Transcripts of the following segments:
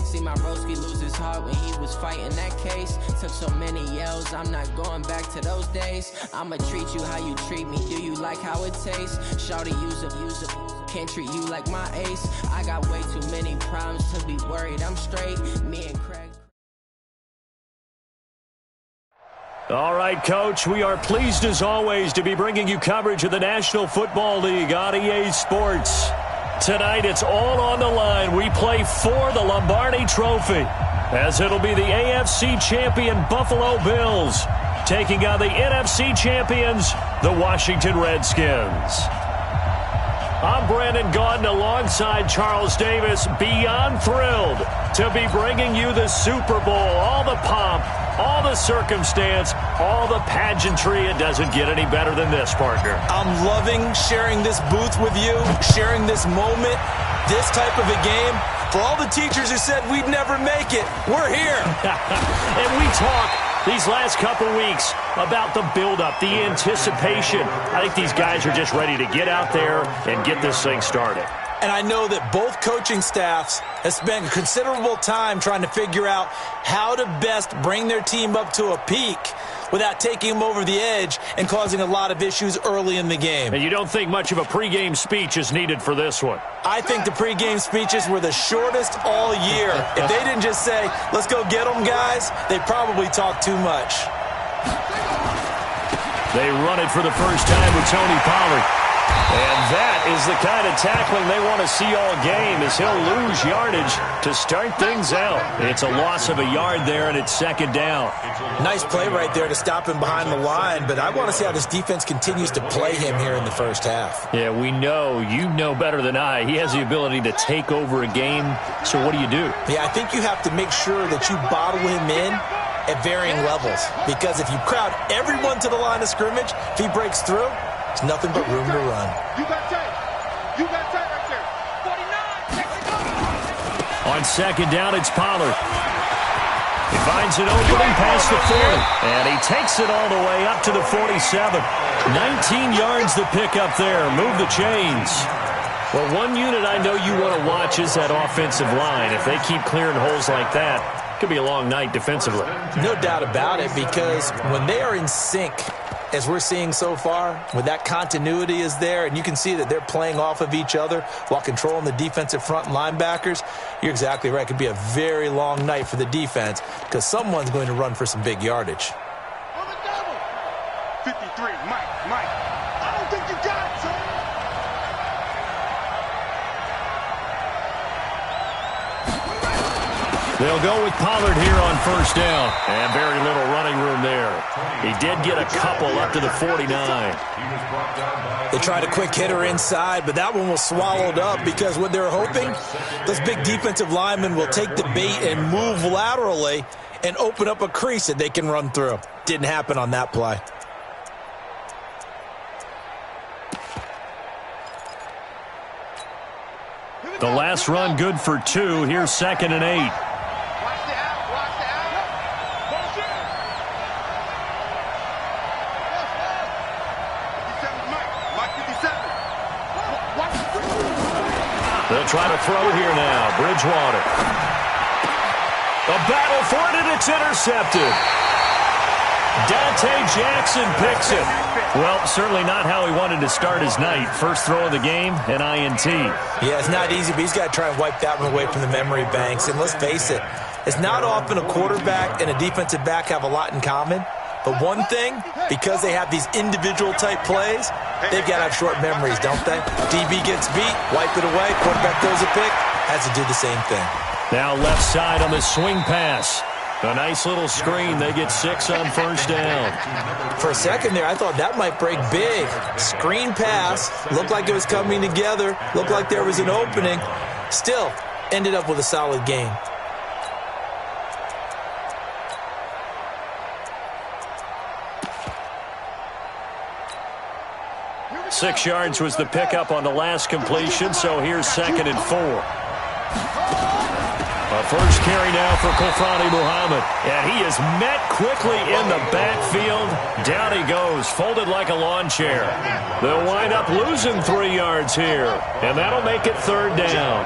See my broski lose his heart when he was fighting that case. Took so many yells, I'm not going back to those days. I'ma treat you how you treat me, do you like how it tastes? Shawty, use up, can't treat you like my ace. I got way too many problems to be worried, I'm straight. Me and Craig. All right, Coach, we are pleased as always to be bringing you coverage of the National Football League on EA Sports. Tonight, it's all on the line. We play for the Lombardi Trophy, as it'll be the AFC champion Buffalo Bills taking on the NFC champions, the Washington Redskins. I'm Brandon Gaudin alongside Charles Davis, beyond thrilled to be bringing you the Super Bowl, all the pomp, all the circumstance, all the pageantry. It doesn't get any better than this, partner. I'm loving sharing this booth with you, sharing this moment, this type of a game. For all the teachers who said we'd never make it, we're here. And we talk these last couple weeks about the buildup, the anticipation. I think these guys are just ready to get out there and get this thing started. And I know that both coaching staffs have spent considerable time trying to figure out how to best bring their team up to a peak without taking them over the edge and causing a lot of issues early in the game. And you don't think much of a pregame speech is needed for this one? I think the pregame speeches were the shortest all year. If they didn't just say, let's go get them, guys, they probably talked too much. They run it for the first time with Tony Pollard. And that is the kind of tackling they want to see all game, as he'll lose yardage to start things out. It's a loss of a yard there, and it's second down. Nice play right there to stop him behind the line, but I want to see how this defense continues to play him here in the first half. Yeah, we know. You know better than I. He has the ability to take over a game, so what do you do? Yeah, I think you have to make sure that you bottle him in at varying levels, because if you crowd everyone to the line of scrimmage, if he breaks through, there's nothing but room to run. You got tight. You got tight right there. 49. On second down, it's Pollard. He finds an opening past the 40, and he takes it all the way up to the 47. 19 yards to pick up there. Move the chains. Well, one unit I know you want to watch is that offensive line. If they keep clearing holes like that, it could be a long night defensively. No doubt about it, because when they are in sync, as we're seeing so far, when that continuity is there and you can see that they're playing off of each other while controlling the defensive front linebackers, you're exactly right. It could be a very long night for the defense because someone's going to run for some big yardage. On the double. 53, Mike. I don't think you got it, son. They'll go with Pollard here on first down. And very little running room there. He did get a couple up to the 49. They tried a quick hitter inside, but that one was swallowed up because what they're hoping, those big defensive linemen will take the bait and move laterally and open up a crease that they can run through. Didn't happen on that play. The last run good for 2. Here's 2nd and 8. They'll try to throw here now. Bridgewater. A battle for it, and it's intercepted. Dante Jackson picks it. Well, certainly not how he wanted to start his night. First throw of the game, an INT. Yeah, it's not easy, but he's got to try and wipe that one away from the memory banks. And let's face it, it's not often a quarterback and a defensive back have a lot in common. But one thing, because they have these individual type plays, they've got to have short memories, don't they? DB gets beat, wipe it away, quarterback throws a pick, has to do the same thing. Now left side on the swing pass. A nice little screen. They get 6 on first down. For a second there, I thought that might break big. Screen pass, looked like it was coming together, looked like there was an opening. Still, ended up with a solid gain. Six yards was the pickup on the last completion, so here's 2nd and 4. A first carry now for Kofrani Muhammad. And he is met quickly in the backfield. Down he goes, folded like a lawn chair. They'll wind up losing 3 yards here. And that'll make it 3rd down.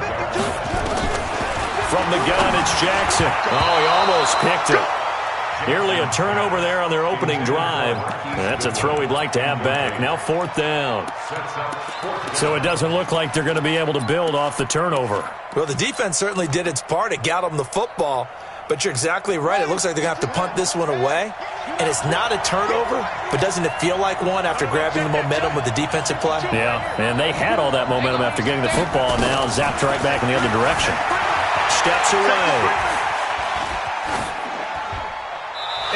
From the gun, it's Jackson. Oh, he almost picked it. Nearly a turnover there on their opening drive. That's a throw he'd like to have back. Now 4th down. So it doesn't look like they're going to be able to build off the turnover. Well, the defense certainly did its part. It got them the football. But you're exactly right. It looks like they're going to have to punt this one away. And it's not a turnover, but doesn't it feel like one after grabbing the momentum with the defensive play? Yeah, and they had all that momentum after getting the football, and now zapped right back in the other direction. Steps away.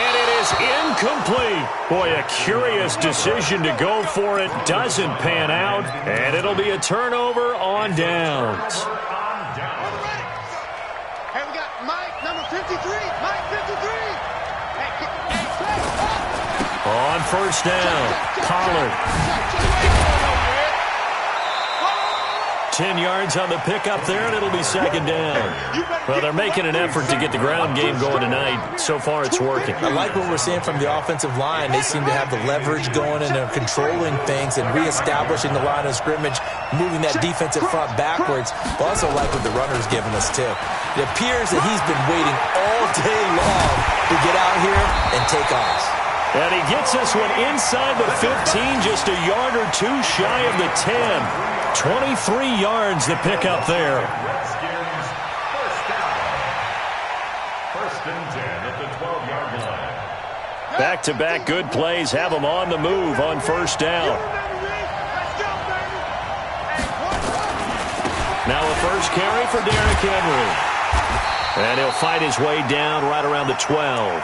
And it is incomplete. Boy, a curious decision to go for it. Doesn't pan out, and it'll be a turnover on downs. Hey, we got Mike, number 53. Mike, 53. On 1st down, Pollard. 10 yards on the pickup there, and it'll be 2nd down. Well, they're making an effort to get the ground game going tonight. So far, it's working. I like what we're seeing from the offensive line. They seem to have the leverage going, and they're controlling things and reestablishing the line of scrimmage, moving that defensive front backwards. But also like what the runner's giving us, too. It appears that he's been waiting all day long to get out here and take off. And he gets this one inside the 15, just a yard or two shy of the 10. 23 yards the pickup there. First and 10 at the 12-yard line. Back-to-back good plays have them on the move on 1st down. Now a first carry for Derrick Henry. And he'll fight his way down right around the 12.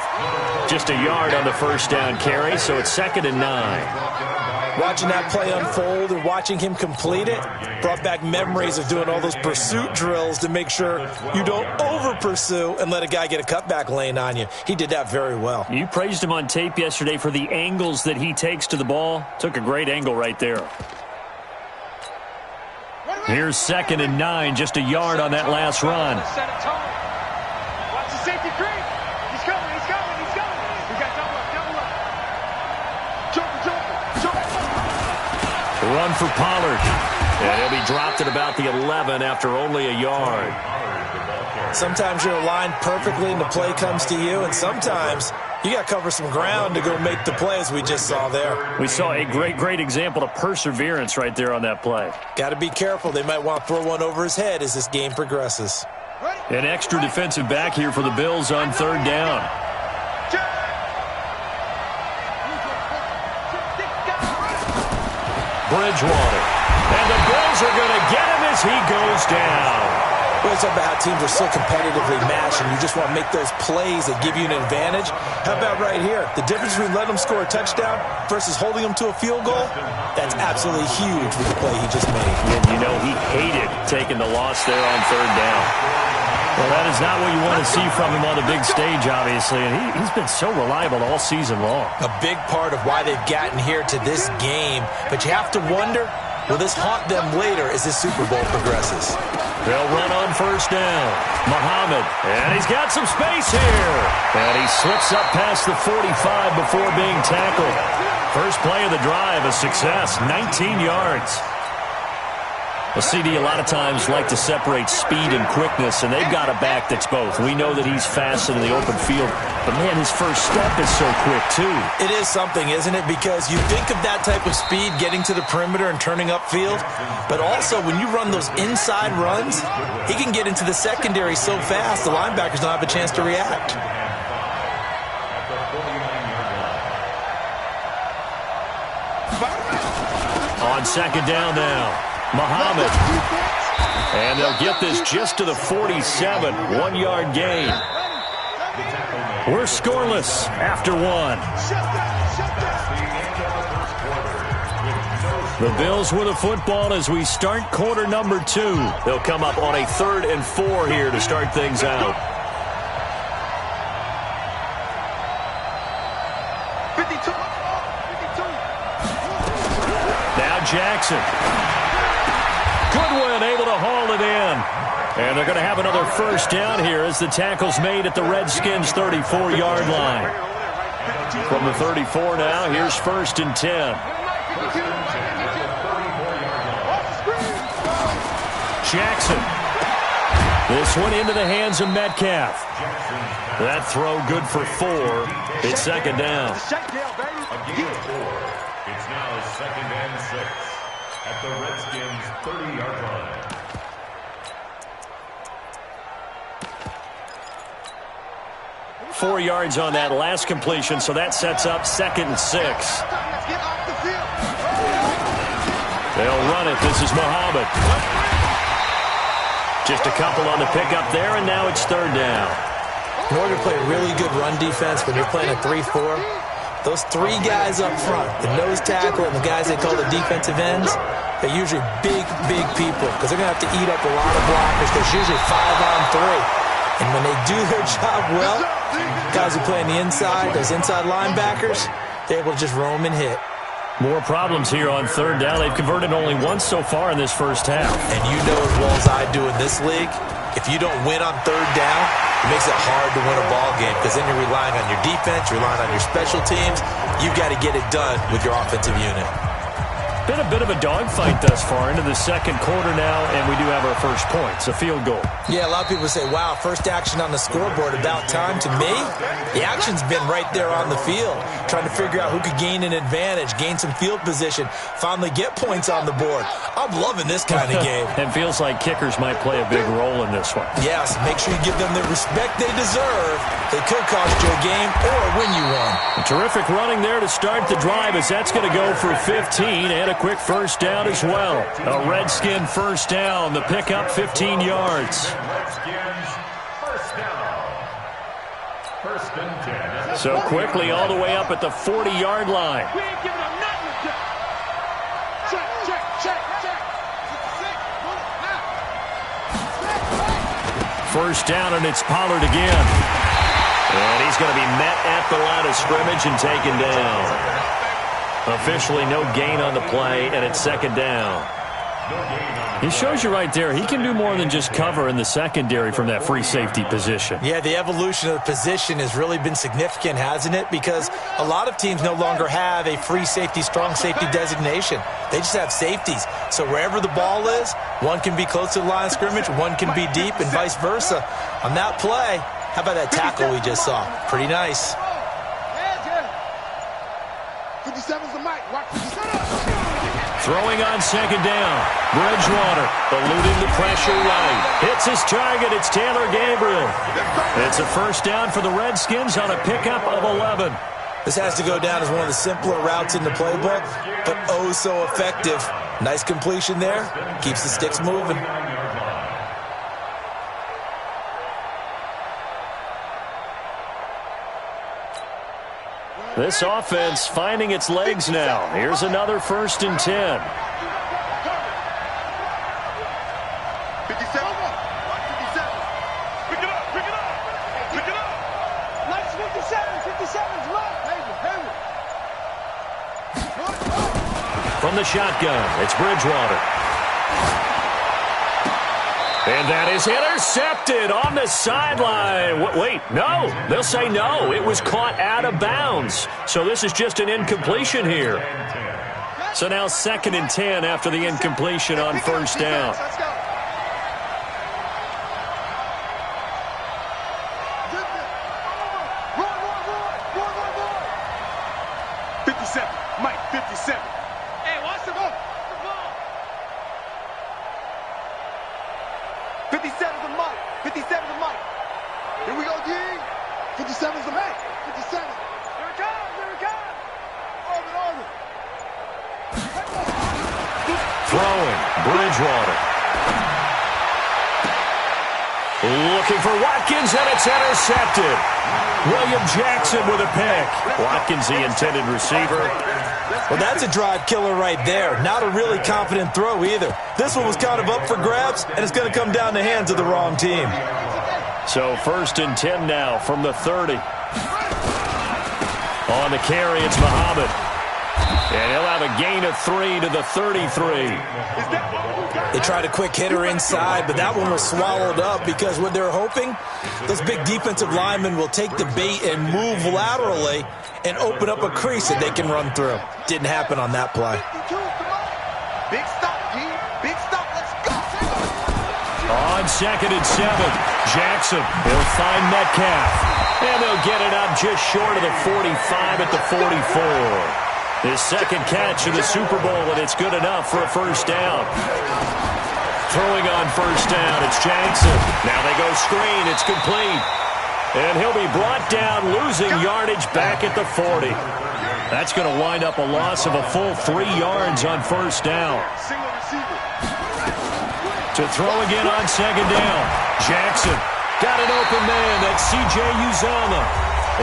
Just a yard on the 1st down carry, so it's 2nd and 9. Watching that play unfold and watching him complete it brought back memories of doing all those pursuit drills to make sure you don't over-pursue and let a guy get a cutback lane on you. He did that very well. You praised him on tape yesterday for the angles that he takes to the ball. Took a great angle right there. Here's 2nd and 9, just a yard on that last run. Watch the safety creep. He's coming. We got double up. Jump. Run for Pollard. And he'll be dropped at about the 11 after only a yard. Sometimes you're aligned perfectly and the play comes to you, and sometimes you got to cover some ground to go make the plays we just saw there. We saw a great example of perseverance right there on that play. Got to be careful. They might want to throw one over his head as this game progresses. An extra defensive back here for the Bills on 3rd down. Bridgewater. And the Bills are going to get him as he goes down. Well, it's about how teams are so competitively matched, and you just want to make those plays that give you an advantage. How about right here? The difference between letting them score a touchdown versus holding them to a field goal, that's absolutely huge with the play he just made. And you know he hated taking the loss there on 3rd down. Well, that is not what you want to see from him on the big stage, obviously, and he's been so reliable all season long. A big part of why they've gotten here to this game, but you have to wonder, will this haunt them later as this Super Bowl progresses? They'll run on 1st down. Muhammad, and he's got some space here. And he slips up past the 45 before being tackled. First play of the drive, a success, 19 yards. Well, CD, a lot of times like to separate speed and quickness, and they've got a back that's both. We know that he's fast in the open field, but, man, his first step is so quick, too. It is something, isn't it? Because you think of that type of speed getting to the perimeter and turning upfield, but also when you run those inside runs, he can get into the secondary so fast the linebackers don't have a chance to react. On 2nd down now. Muhammad. And they'll get this just to the 47, 1-yard gain. We're scoreless after 1. The Bills with the football as we start quarter number 2. They'll come up on a 3rd and 4 here to start things out. 52. Now Jackson. Goodwin able to haul it in. And they're going to have another first down here as the tackle's made at the Redskins' 34-yard line. From the 34 now, here's 1st and 10. Jackson. This one into the hands of Metcalf. That throw good for 4. It's second down. Again, 4. It's now 2nd and 6 at the Redskins' 30-yard line. Four yards on that last completion, so that sets up 2nd and 6. They'll run it. This is Muhammad. Just a couple on the pickup there, and now it's 3rd down. In order to play really good run defense when you're playing a 3-4, those 3 guys up front, the nose tackle and the guys they call the defensive ends, they're usually big, big people because they're going to have to eat up a lot of blockers. There's usually 5-on-3. And when they do their job well, guys who play on the inside, those inside linebackers, they're able to just roam and hit. More problems here on 3rd down. They've converted only once so far in this first half. And you know as well as I do in this league, if you don't win on 3rd down, it makes it hard to win a ball game because then you're relying on your defense, you're relying on your special teams. You've got to get it done with your offensive unit. Been a bit of a dogfight thus far into the 2nd quarter now, and we do have our first points, a field goal. Yeah, a lot of people say, wow, first action on the scoreboard, about time. To me, the action's been right there on the field, trying to figure out who could gain an advantage, gain some field position, finally get points on the board. I'm loving this kind of game. And feels like kickers might play a big role in this one. Yes, make sure you give them the respect they deserve. They could cost you a game or win you one. Terrific running there to start the drive as that's going to go for 15 and a quick first down as well. A Redskin first down. The pickup 15 yards. Redskins first down. 1st and 10. So quickly all the way up at the 40-yard line. We ain't giving them nothing. Check. First down, and it's Pollard again. And he's going to be met at the line of scrimmage and taken down. Officially no gain on the play, and it's 2nd down. He shows you right there, he can do more than just cover in the secondary from that free safety position. Yeah, the evolution of the position has really been significant, hasn't it? Because a lot of teams no longer have a free safety, strong safety designation. They just have safeties. So wherever the ball is, one can be close to the line of scrimmage, one can be deep, and vice versa. On that play, how about that tackle we just saw? Pretty nice. 57's the mic. Watch 57. Throwing on 2nd down. Bridgewater eluding the pressure right. Hits his target. It's Taylor Gabriel. It's a first down for the Redskins on a pickup of 11. This has to go down as one of the simpler routes in the playbook, but oh so effective. Nice completion there. Keeps the sticks moving. This offense finding its legs now. Here's another 1st and 10. 57. Pick it up. Nice 57. 57's right. From the shotgun, it's Bridgewater. And that is intercepted on the sideline. Wait, no. They'll say no. It was caught out of bounds. So this is just an incompletion here. So now 2nd and 10 after the incompletion on first down. Let's go. Roy. 57. Mike, 57. Hey, watch the ball. 57's the mic. 57's the mic. Here we go, D. 57's the mic. 57. Here it comes. Orbit. Throwing, Bridgewater. Looking for Watkins, and it's intercepted. William Jackson with a pick. Watkins, the intended receiver. Well, that's a drive killer right there. Not a really confident throw either. This one was kind of up for grabs, and it's going to come down the hands of the wrong team. So 1st and 10 now from the 30. On the carry, it's Muhammad. And he'll have a gain of 3 to the 33. They tried a quick hitter inside, but that one was swallowed up because what they're hoping, those big defensive linemen will take the bait and move laterally and open up a crease that they can run through. Didn't happen on that play. Big stop, G. Big stop. Let's go. On on 2nd and 7. Jackson, he'll find Metcalf. And they'll get it up just short of the 45 at the 44. His second catch of the Super Bowl, and it's good enough for a first down. Throwing on first down, it's Jackson. Now they go screen, it's complete. And he'll be brought down, losing yardage back at the 40. That's going to wind up a loss of a full 3 yards on first down. To throw again on second down. Jackson got an open man. That's C.J. Uzomah.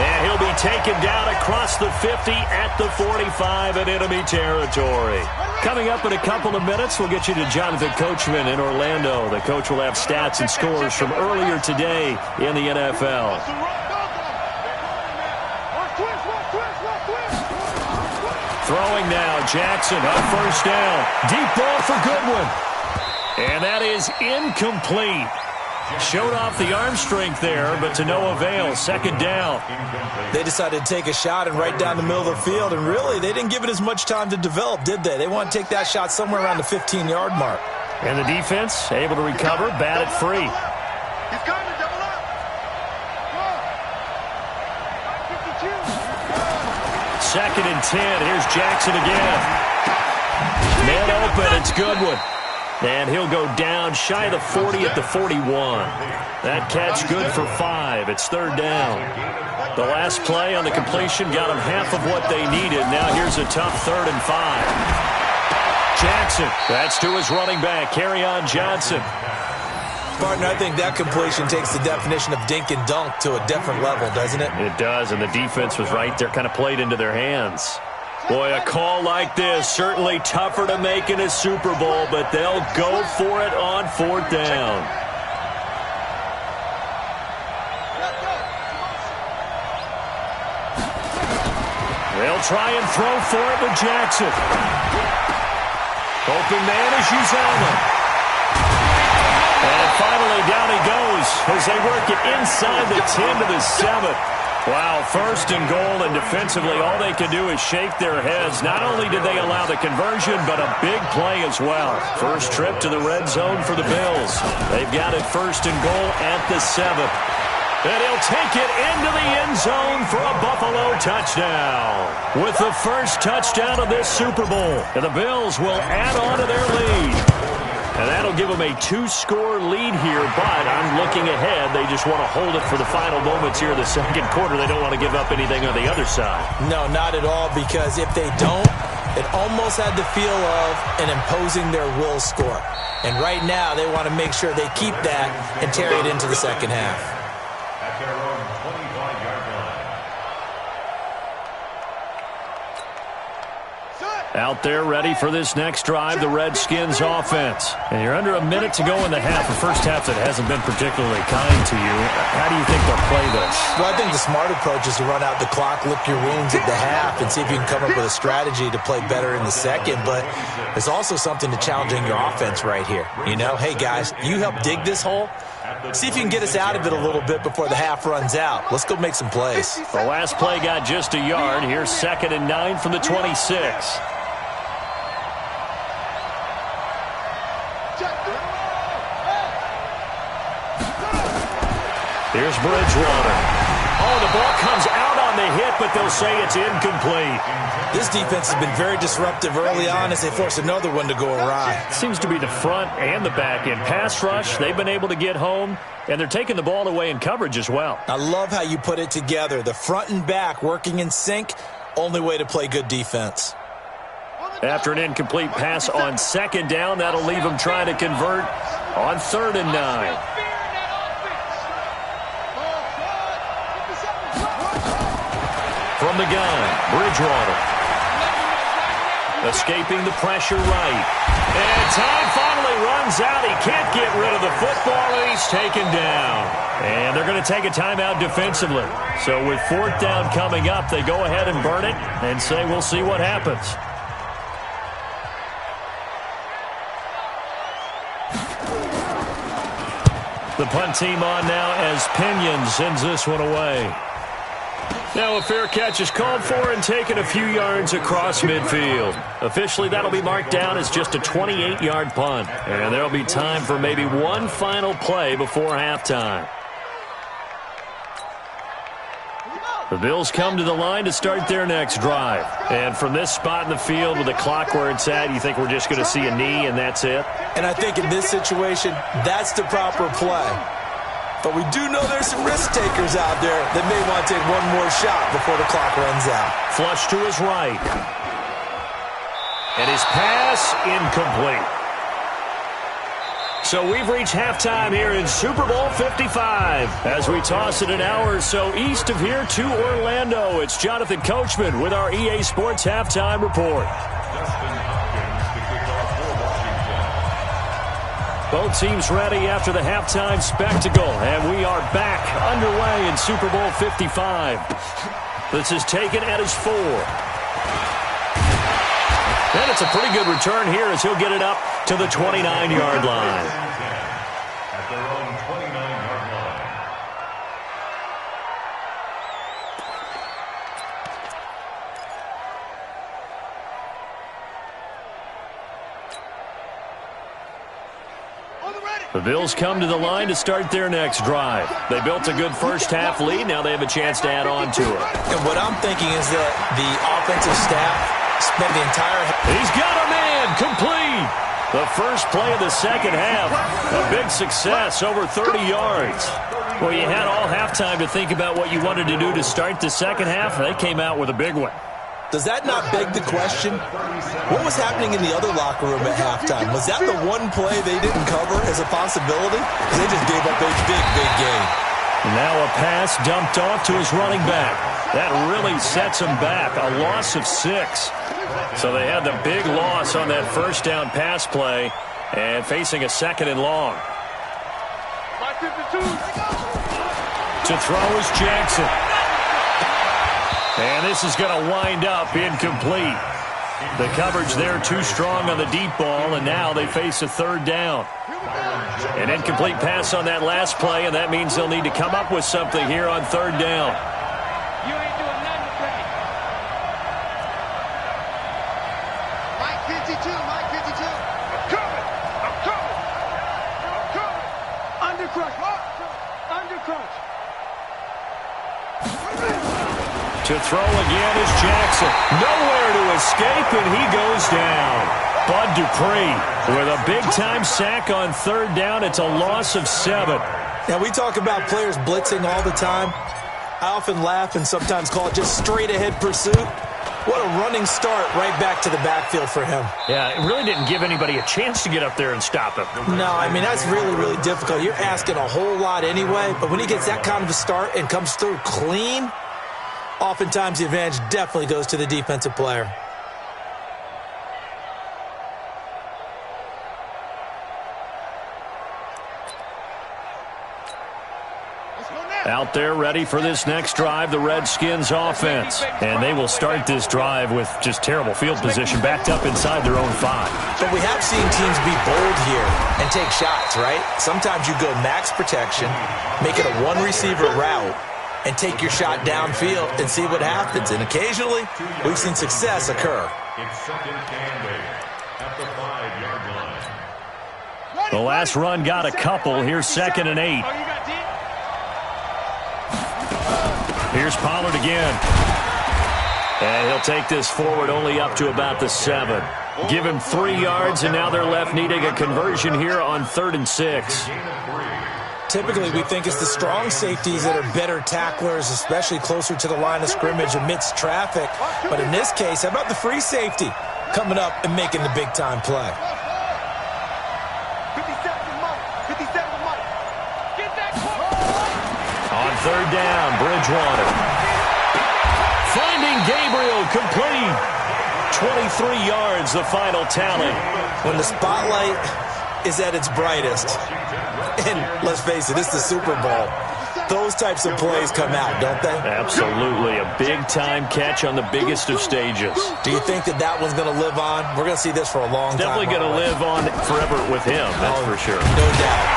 And he'll be taken down across the 50 at the 45 in enemy territory. Coming up in a couple of minutes, we'll get you to Jonathan Coachman in Orlando. The coach will have stats and scores from earlier today in the NFL. Throwing now, Jackson on first down. Deep ball for Goodwin. And that is incomplete. Showed off the arm strength there, but to no avail. Second down. They decided to take a shot and right down the middle of the field, and really, they didn't give it as much time to develop, did they? They want to take that shot somewhere around the 15-yard mark. And the defense able to recover, bat it free. He's coming, double up. 2nd and 10. Here's Jackson again. Man open, it's Goodwin. And he'll go down shy of the 40 at the 41. That catch good for 5. It's third down. The last play on the completion got them half of what they needed. Now here's a tough 3rd and 5. Jackson, that's to his running back, Kerryon Johnson. Partner, I think that completion takes the definition of dink and dunk to a different level, doesn't it? It does, and the defense was right there, kind of played into their hands. Boy, a call like this, certainly tougher to make in a Super Bowl, but they'll go for it on 4th down. They'll try and throw for it with Jackson. Open man is Uzomah. And finally down he goes as they work it inside the 10 to the 7. Wow, 1st and goal, and defensively all they can do is shake their heads. Not only did they allow the conversion, but a big play as well. First trip to the red zone for the Bills. They've got it 1st and goal at the 7. And he'll take it into the end zone for a Buffalo touchdown. With the first touchdown of this Super Bowl, and the Bills will add on to their lead. And that'll give them a 2-score lead here, but I'm looking ahead. They just want to hold it for the final moments here in the second quarter. They don't want to give up anything on the other side. No, not at all, because if they don't, it almost had the feel of an imposing their will score. And right now, they want to make sure they keep that and carry it into the second half. At their own 25-yard line. Out there ready for this next drive, the Redskins offense. And you're under a minute to go in the half, a first half that hasn't been particularly kind to you. How do you think they'll play this? Well, I think the smart approach is to run out the clock, lick your wounds at the half, and see if you can come up with a strategy to play better in the second. But there's also something to challenging your offense right here. You know, hey, guys, you help dig this hole. See if you can get us out of it a little bit before the half runs out. Let's go make some plays. The last play got just a yard. Here's 2nd and 9 from the 26. Here's Bridgewater. Oh, the ball comes out on the hit, but they'll say it's incomplete. This defense has been very disruptive early on as they force another one to go awry. Seems to be the front and the back end. Pass rush, they've been able to get home, and they're taking the ball away in coverage as well. I love how you put it together. The front and back working in sync, only way to play good defense. After an incomplete pass on 2nd down, that'll leave them trying to convert on 3rd and 9. From the gun, Bridgewater. Escaping the pressure right. And time finally runs out. He can't get rid of the football, and he's taken down. And they're going to take a timeout defensively. So with 4th down coming up, they go ahead and burn it and say we'll see what happens. The punt team on now as Pinion sends this one away. Now a fair catch is called for and taken a few yards across midfield. Officially, that'll be marked down as just a 28-yard punt. And there'll be time for maybe one final play before halftime. The Bills come to the line to start their next drive. And from this spot in the field with the clock where it's at, you think we're just going to see a knee and that's it? And I think in this situation, that's the proper play. But we do know there's some risk takers out there that may want to take one more shot before the clock runs out. Flush to his right. And his pass incomplete. So we've reached halftime here in Super Bowl 55. As we toss it an hour or so east of here to Orlando, it's Jonathan Coachman with our EA Sports Halftime Report. Both teams ready after the halftime spectacle, and we are back underway in Super Bowl 55. This is taken at his 4. And it's a pretty good return here as he'll get it up to the 29-yard line. At their own 29-yard line. The Bills come to the line to start their next drive. They built a good first-half lead. Now they have a chance to add on to it. And what I'm thinking is that the offensive staff spent the entire... He's got a man complete. The first play of the second half. A big success, over 30 yards. Well, you had all halftime to think about what you wanted to do to start the second half. They came out with a big one. Does that not beg the question? What was happening in the other locker room at halftime? Was that the one play they didn't cover as a possibility? Because they just gave up a big, big game. Now a pass dumped off to his running back. That really sets him back. A loss of 6. So they had the big loss on that first down pass play and facing a second and long. To throw is Jackson. And this is going to wind up incomplete. The coverage there too strong on the deep ball, and now they face a third down. An incomplete pass on that last play, and that means they'll need to come up with something here on third down. You ain't doing nothing today. Mike 52, Mike 52. I'm coming. Under crunch. Under crunch. To throw again is Jackson. Nowhere to escape, and he goes down. Bud Dupree with a big-time sack on third down. It's a loss of 7. Now, we talk about players blitzing all the time. I often laugh and sometimes call it just straight-ahead pursuit. What a running start right back to the backfield for him. Yeah, it really didn't give anybody a chance to get up there and stop him. No, I mean, that's really, really difficult. You're asking a whole lot anyway, but when he gets that kind of a start and comes through clean, oftentimes the advantage definitely goes to the defensive player. Out there ready for this next drive, the Redskins offense. And they will start this drive with just terrible field position, backed up inside their own 5. But we have seen teams be bold here and take shots, right? Sometimes you go max protection, make it a one-receiver route, and take your shot downfield and see what happens. And occasionally, we've seen success occur. It's second and 8 at the 5-yard line. The last run got a couple. Here's second and 8. Here's Pollard again. And he'll take this forward only up to about the 7. Give him 3 yards, and now they're left needing a conversion here on 3rd and 6. Typically, we think it's the strong safeties that are better tacklers, especially closer to the line of scrimmage amidst traffic. But in this case, how about the free safety coming up and making the big-time play? 57 to Mike. 57 to Mike. Get that clock. On third down, Bridgewater. Finding Gabriel complete. 23 yards, the final tally. When the spotlight is at its brightest, and let's face it, it's the Super Bowl, those types of plays come out, don't they? Absolutely. A big-time catch on the biggest of stages. Do you think that that one's going to live on? We're going to see this for a long time. Definitely going to live on forever with him, that's for sure. No doubt.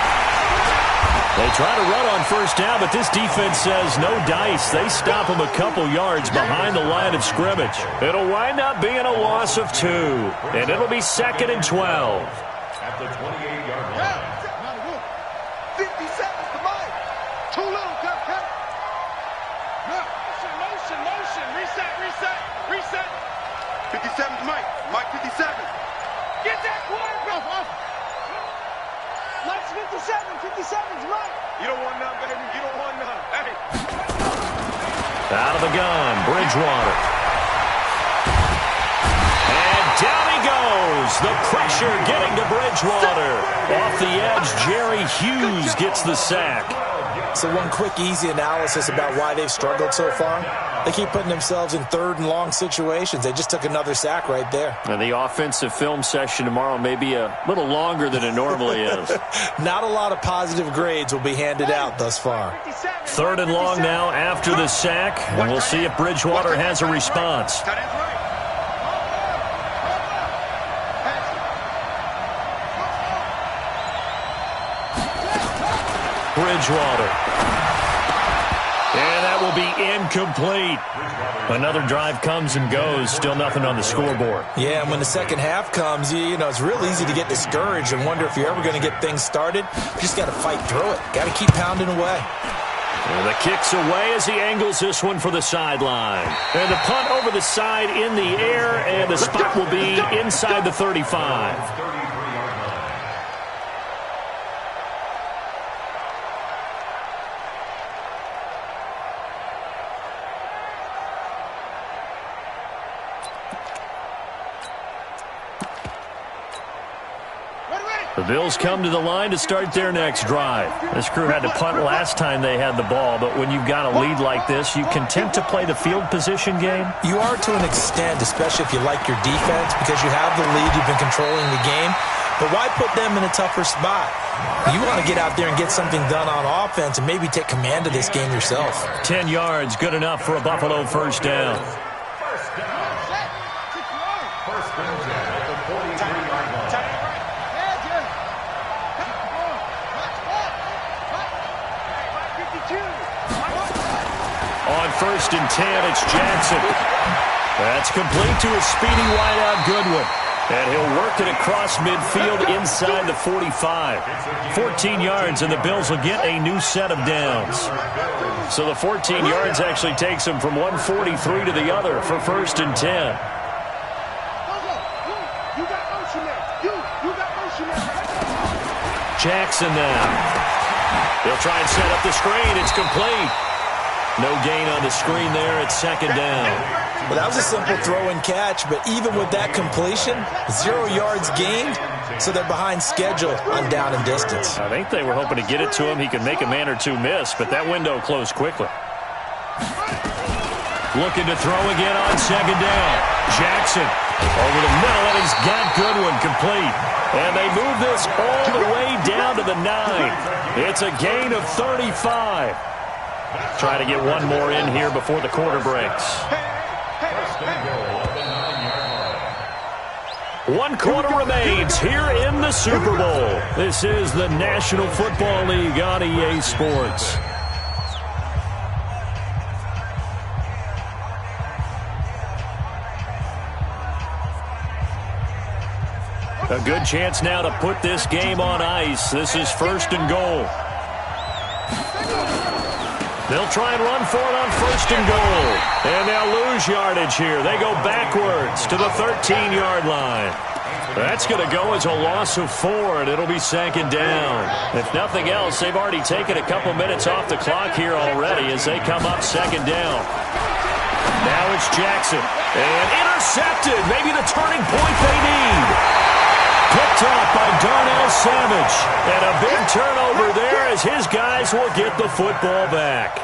They try to run on first down, but this defense says no dice. They stop them a couple yards behind the line of scrimmage. It'll wind up being a loss of 2, and it'll be 2nd and 12. At the 28-yard line. 50 seconds to Mike. Too little, cut. Motion. Reset. 57's Mike. Mike 57. Get that quarterback. Mike's 57's Mike. You don't want none, baby. You don't want none. Hey. Out of the gun, Bridgewater. And down he goes. The pressure getting to Bridgewater. Off the edge, Jerry Hughes gets the sack. So one quick, easy analysis about why they've struggled so far. They keep putting themselves in 3rd and long situations. They just took another sack right there. And the offensive film session tomorrow may be a little longer than it normally is. Not a lot of positive grades will be handed out thus far. 3rd and long now after the sack, and we'll see if Bridgewater has a response. Bridgewater. And that will be incomplete. Another drive comes and goes. Still nothing on the scoreboard. Yeah, and when the second half comes, you know, it's real easy to get discouraged and wonder if you're ever going to get things started. You just got to fight through it. Got to keep pounding away. And the kick's away as he angles this one for the sideline. And the punt over the side in the air, and the spot will be inside the 35. The Bills come to the line to start their next drive. This crew had to punt last time they had the ball, but when you've got a lead like this, you content to play the field position game? You are to an extent, especially if you like your defense, because you have the lead, you've been controlling the game. But why put them in a tougher spot? You want to get out there and get something done on offense and maybe take command of this game yourself. 10 yards, good enough for a Buffalo first down. On 1st and 10, it's Jackson. That's complete to a speedy wideout Goodwin. And he'll work it across midfield inside the 45. 14 yards, and the Bills will get a new set of downs. So the 14 yards actually takes them from 143 to the other for 1st and 10. Jackson now. He'll try and set up the screen. It's complete. No gain on the screen there. It's 2nd down. Well, that was a simple throw and catch, but even with that completion, 0 yards gained, so they're behind schedule on down and distance. I think they were hoping to get it to him. He could make a man or two miss, but that window closed quickly. Looking to throw again on 2nd down. Jackson over the middle, and he's got Goodwin complete. And they move this all the way down to the 9. It's a gain of 35. Try to get one more in here before the quarter breaks. 1 quarter remains here in the Super Bowl. This is the National Football League on EA Sports. A good chance now to put this game on ice. This is 1st and goal. They'll try and run for it on 1st and goal. And they'll lose yardage here. They go backwards to the 13-yard line. That's going to go as a loss of 4, and it'll be 2nd down. If nothing else, they've already taken a couple minutes off the clock here already as they come up 2nd down. Now it's Jackson. And intercepted. Maybe the turning point they need. Picked up by Darnell Savage. And a big turnover there as his guys will get the football back.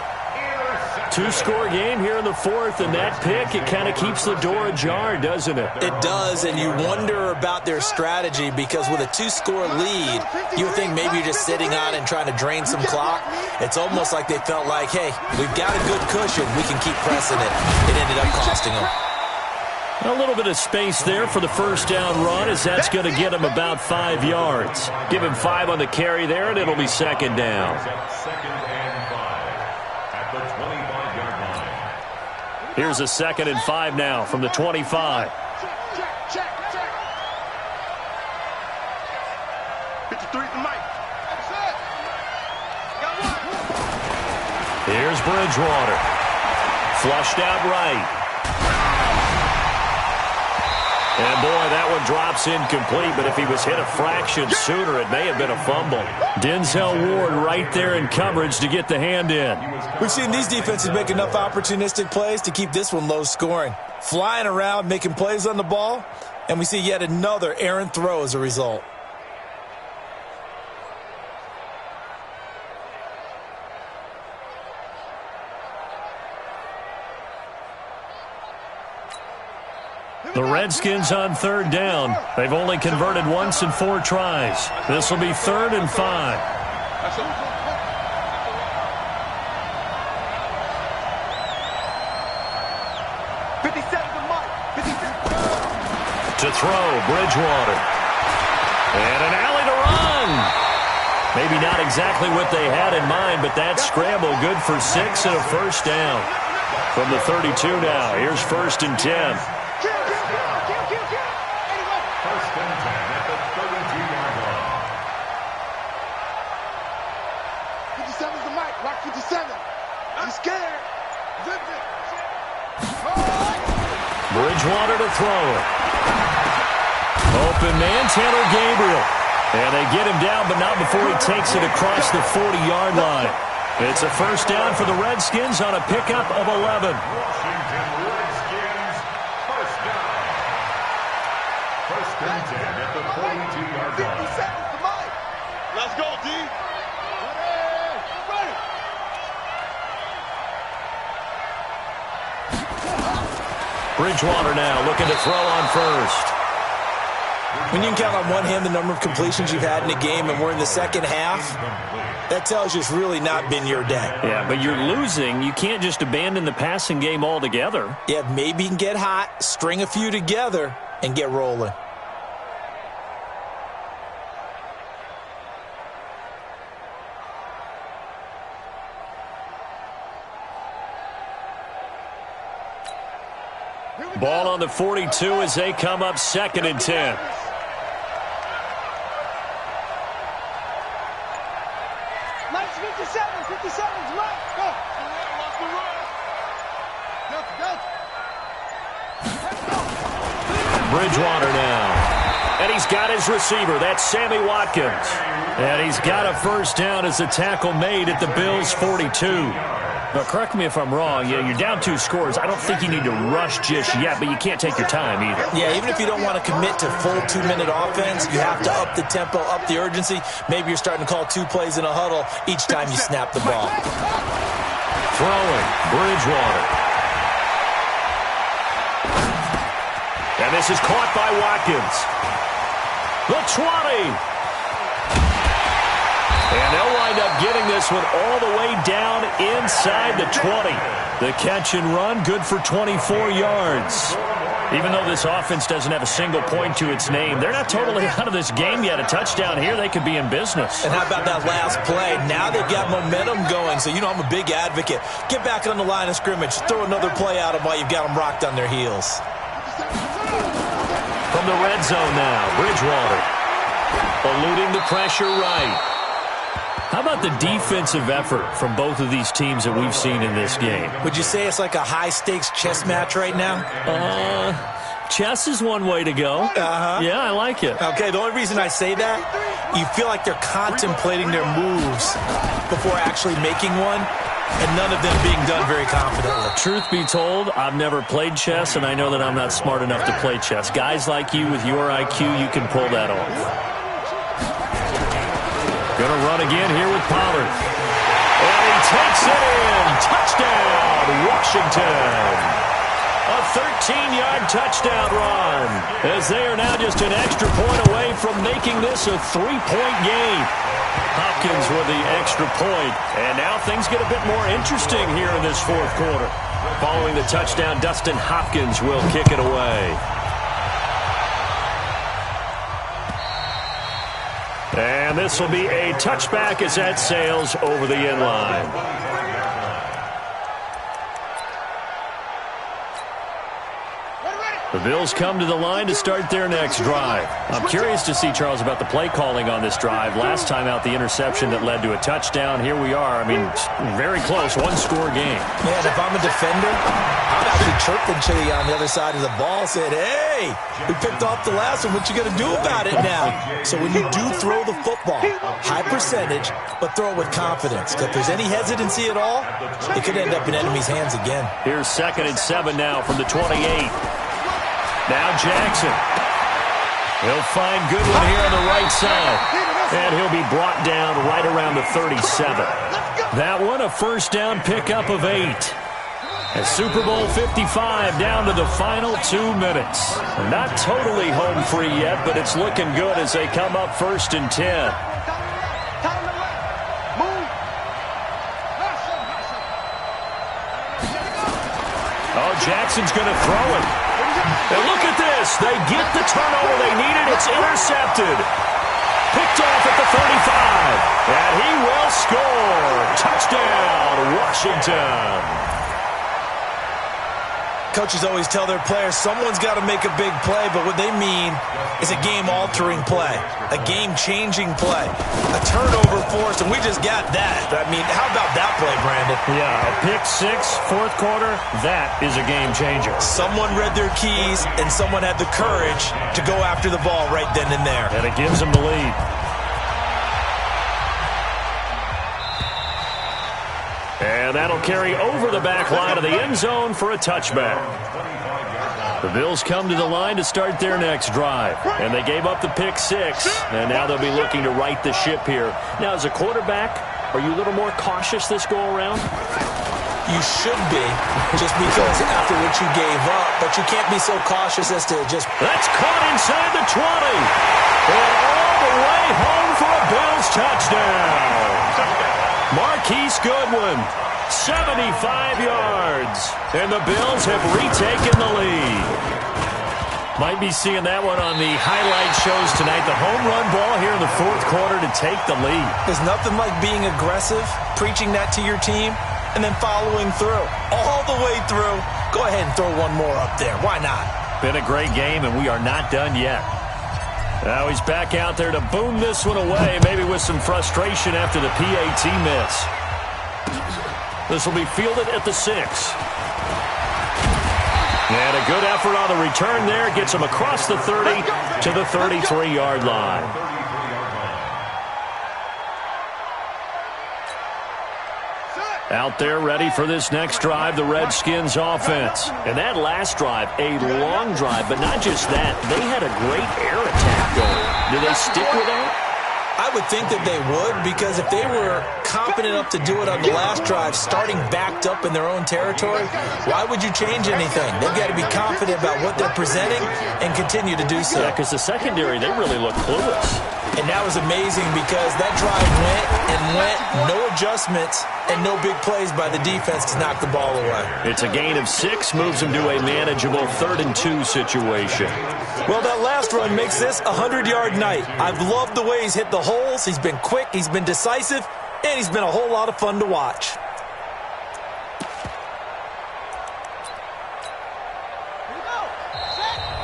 2-score game here in the 4th, and that pick, it kind of keeps the door ajar, doesn't it? It does, and you wonder about their strategy because with a 2-score lead, you would think maybe you're just sitting on and trying to drain some clock. It's almost like they felt like, hey, we've got a good cushion. We can keep pressing it. It ended up costing them. A little bit of space there for the first down run, as that's going to get him about 5 yards. Give him 5 on the carry there, and it'll be second down. Second and 5 at the 25-yard line. Here's a 2nd and 5 now from the 25. Check. 53's the mic. Got one. Here's Bridgewater. Flushed out right. And, boy, that one drops incomplete, but if he was hit a fraction sooner, it may have been a fumble. Denzel Ward right there in coverage to get the hand in. We've seen these defenses make enough opportunistic plays to keep this one low scoring. Flying around, making plays on the ball, and we see yet another errant throw as a result. The Redskins on 3rd down. They've only converted once in 4 tries. This will be 3rd and 5. To throw, Bridgewater. And an alley to run. Maybe not exactly what they had in mind, but that scramble good for 6 and a first down. From the 32 now, here's 1st and 10. First and 10 at the 32-yard line. 57's the mic. Rock 57. I'm scared. Bridgewater to throw it. Open man, Taylor Gabriel. And they get him down, but not before he takes it across the 40-yard line. It's a first down for the Redskins on a pickup of 11. Washington Redskins, first down. First and 10 at the 42-yard line. 57's the mic. Let's go, D. Ready. Bridgewater now looking to throw on first. When you can count on one hand the number of completions you've had in a game and we're in the second half, that tells you it's really not been your day. Yeah, but you're losing. You can't just abandon the passing game altogether. Yeah, maybe you can get hot, string a few together, and get rolling. Ball on the 42 as they come up 2nd and 10. Nice 57. 57's right. Go. Bridgewater now. And he's got his receiver. That's Sammy Watkins. And he's got a first down as the tackle made at the Bills' 42. Now, correct me if I'm wrong. Yeah, you're down 2 scores. I don't think you need to rush just yet, but you can't take your time either. Yeah, even if you don't want to commit to full 2-minute offense, you have to up the tempo, up the urgency. Maybe you're starting to call 2 plays in a huddle each time you snap the ball. Throwing, Bridgewater. And this is caught by Watkins. The 20. And they'll wind up getting this one all the way down inside the 20. The catch and run, good for 24 yards. Even though this offense doesn't have a single point to its name, they're not totally out of this game yet. A touchdown here, they could be in business. And how about that last play? Now they've got momentum going, so you know I'm a big advocate. Get back on the line of scrimmage. Throw another play at them while you've got them rocked on their heels. From the red zone now, Bridgewater. Eluding the pressure right. How about the defensive effort from both of these teams that we've seen in this game? Would you say it's like a high-stakes chess match right now? Chess is one way to go. Yeah, I like it. Okay, the only reason I say that, you feel like they're contemplating their moves before actually making one, and none of them being done very confidently. Truth be told, I've never played chess, and I know that I'm not smart enough to play chess. Guys like you with your IQ, you can pull that off. Going to run again here with Pollard. And he takes it in. Touchdown, Washington. A 13-yard touchdown run, as they are now just an extra point away from making this a 3-point game. Hopkins with the extra point. And now things get a bit more interesting here in this fourth quarter. Following the touchdown, Dustin Hopkins will kick it away. And this will be a touchback as that sails over the end line. The Bills come to the line to start their next drive. I'm curious to see, Charles, about the play calling on this drive. Last time out, the interception that led to a touchdown. Here we are. I mean, very close, one-score game. Man, if I'm a defender, I'm actually chirping to you on the other side of the ball, saying, hey, we picked off the last one. What you going to do about it now? So when you do throw the football, high percentage, but throw it with confidence. If there's any hesitancy at all, it could end up in enemy's hands again. Here's 2nd and 7 now from the 28. Now Jackson. He'll find Goodwin here on the right side. And he'll be brought down right around the 37. That one, a first down pickup of 8. And Super Bowl 55 down to the final 2 minutes. Not totally home free yet, but it's looking good as they come up 1st and 10. Oh, Jackson's going to throw it. And look at this. They get the turnover they needed. It's intercepted. Picked off at the 35. And he will score. Touchdown, Washington. Coaches always tell their players someone's got to make a big play, but what they mean is a game-altering play, a game-changing play, a turnover force, and we just got that. I mean, how about that play, Brandon? Yeah, a pick 6, 4th quarter, that is a game-changer. Someone read their keys, and someone had the courage to go after the ball right then and there. And it gives them the lead. And that'll carry over the back line of the end zone for a touchback. The Bills come to the line to start their next drive. And they gave up the pick 6. And now they'll be looking to right the ship here. Now, as a quarterback, are you a little more cautious this go-around? You should be, just because after what you gave up. But you can't be so cautious as to just... That's caught inside the 20. And all the way home for a Bills touchdown. Marquise Goodwin, 75 yards. And the Bills have retaken the lead. Might be seeing that one on the highlight shows tonight. The home run ball here in the 4th quarter to take the lead. There's nothing like being aggressive, preaching that to your team, and then following through. All the way through. Go ahead and throw one more up there. Why not? Been a great game, and we are not done yet. Now he's back out there to boom this one away, maybe with some frustration after the PAT miss. This will be fielded at the 6. And a good effort on the return there. Gets him across the 30 to the 33-yard line. Out there ready for this next drive, the Redskins offense. And that last drive, a long drive, but not just that. They had a great air attack going. Do they stick with that? I would think that they would, because if they were confident enough to do it on the last drive, starting backed up in their own territory, why would you change anything? They've got to be confident about what they're presenting and continue to do so. Yeah, because the secondary, they really look clueless. And that was amazing because that drive went and went, no adjustments, and no big plays by the defense to knock the ball away. It's a gain of 6, moves them to a manageable 3rd and 2 situation. Well, that last run makes this a 100-yard night. I've loved the way he's hit the holes. He's been quick, he's been decisive, and he's been a whole lot of fun to watch.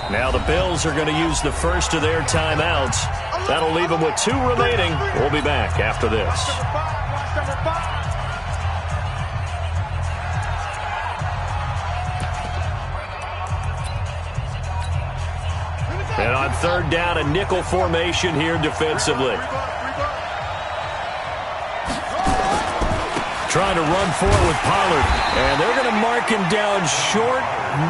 Now the Bills are going to use the first of their timeouts. That'll leave them with 2 remaining. We'll be back after this. And on 3rd down, a nickel formation here defensively. Trying to run for it with Pollard. And they're going to mark him down short,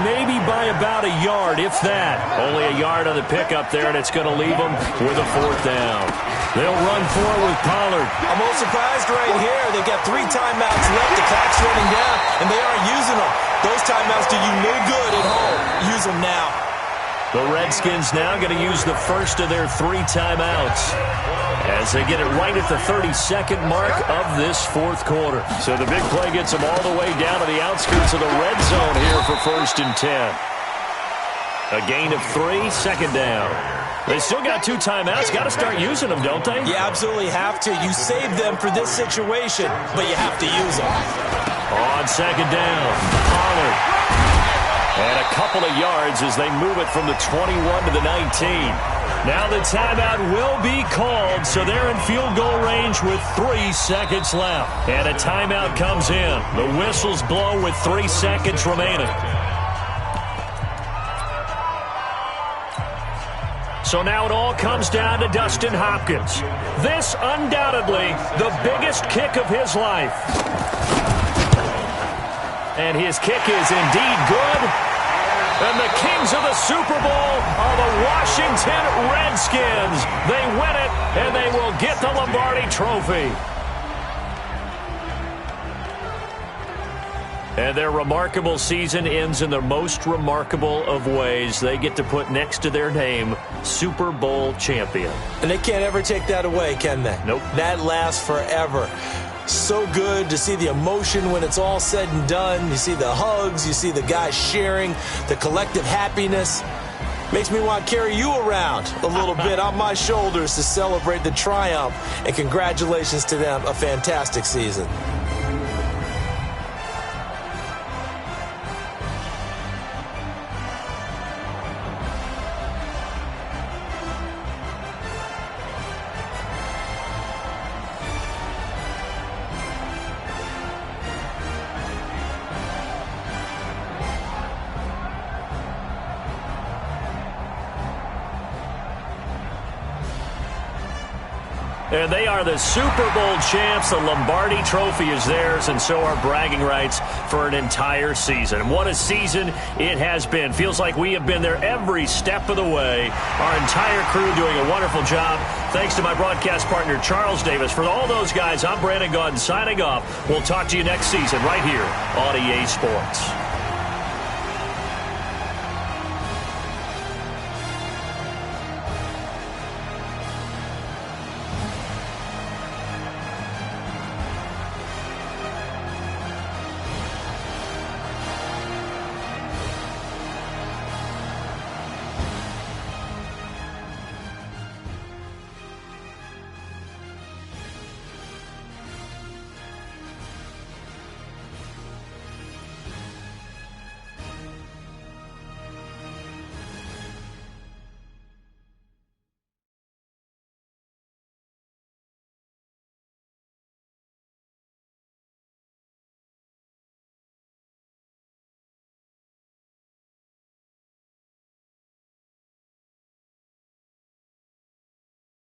maybe by about a yard, if that. Only a yard on the pickup there, and it's going to leave them with a 4th down. They'll run for it with Pollard. I'm all surprised right here. They've got 3 timeouts left. The clock's running down, and they aren't using them. Those timeouts do you no good at home. Use them now. The Redskins now going to use the first of their 3 timeouts as they get it right at the 32nd mark of this fourth quarter. So the big play gets them all the way down to the outskirts of the red zone here for 1st and 10. A gain of 3, second down. They still got 2 timeouts. Got to start using them, don't they? You absolutely have to. You save them for this situation, but you have to use them. On second down, Pollard. And a couple of yards as they move it from the 21 to the 19. Now the timeout will be called, so they're in field goal range with 3 seconds left. And a timeout comes in. The whistles blow with 3 seconds remaining. So now it all comes down to Dustin Hopkins. This undoubtedly the biggest kick of his life. And his kick is indeed good. And the kings of the Super Bowl are the Washington Redskins. They win it, and they will get the Lombardi Trophy. And their remarkable season ends in the most remarkable of ways. They get to put next to their name, Super Bowl champion. And they can't ever take that away, can they? Nope. That lasts forever. So good to see the emotion when it's all said and done. You see the hugs. You see the guys sharing, the collective happiness. Makes me want to carry you around a little bit on my shoulders to celebrate the triumph. And congratulations to them. A fantastic season. And they are the Super Bowl champs. The Lombardi Trophy is theirs, and so are bragging rights for an entire season. What a season it has been. Feels like we have been there every step of the way. Our entire crew doing a wonderful job. Thanks to my broadcast partner, Charles Davis. For all those guys, I'm Brandon Gaudin signing off. We'll talk to you next season right here on EA Sports.